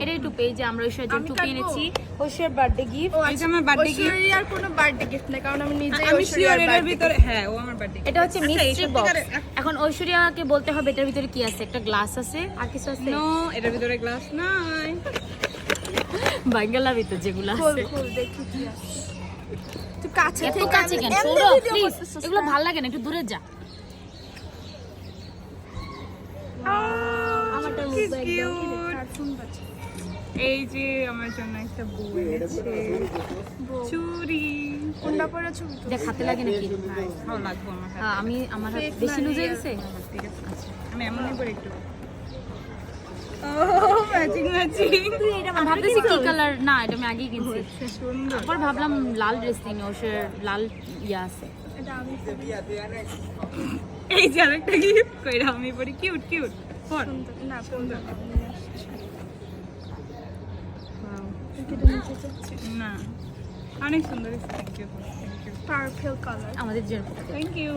এটা একটু পেজে আমরা ঐশ্বর্যের জন্য টুপি এনেছি। ঐশ্বর্যের বার্থডে গিফট। এটা আমার বার্থডে গিফট। ঐশ্বরিয়ার কোনো বার্থডে গিফট না, কারণ আমি নিজেই আমি শিওর ঐশ্বরিয়ার এর ভিতরে হ্যাঁ ও আমার বার্থডে। এটা হচ্ছে মিস্ট্রি বক্স। এখন ঐশ্বরিয়াকে বলতে হবে এটার ভিতরে কি আছে। একটা গ্লাস আছে, আর কিছু আছে? নো, এটার ভিতরে গ্লাস নাই। বাঙ্গালা ভিতর যেগুলো আছে। খোল দেখি কি আছে। তুই কাছে এত থেকে কাছে কেন? এমনি সৌরভ video প্লিজ, করতেছিস এগুলো না। ভালো লাগে না, একটু দূরে যা। আমারটার মধ্যে একদম কিউট। এই যে আমার জন্য একটা বউ এনেছে। চুড়ি। কোনটা পরে ছবি তো দেখ হাতে লাগে নাকি? ভালো লাগবে আমার হাতে। হ্যাঁ, আমার হাত Fake বেশি না লুজ হয়ে real। গেছে। ঠিক আছে, আমি এমনই করে একটু। ও ম্যাচিং ম্যাচিং। আমি ভাবতেছি কি কালার, না এটা আমি আগেই কিনছি। সুন্দর। তারপর ভাবলাম লাল ড্রেস কিনি, ওর লাল ইয়া আছে। এটা আমি এই যে আরেকটা গিফট কইরা আমি পরি। Cute cute. ফোন। সুন্দর না সুন্দর না অনেক সুন্দর। Thank you. পার্পল কালার আমাদের জন্য থ্যাংক ইউ।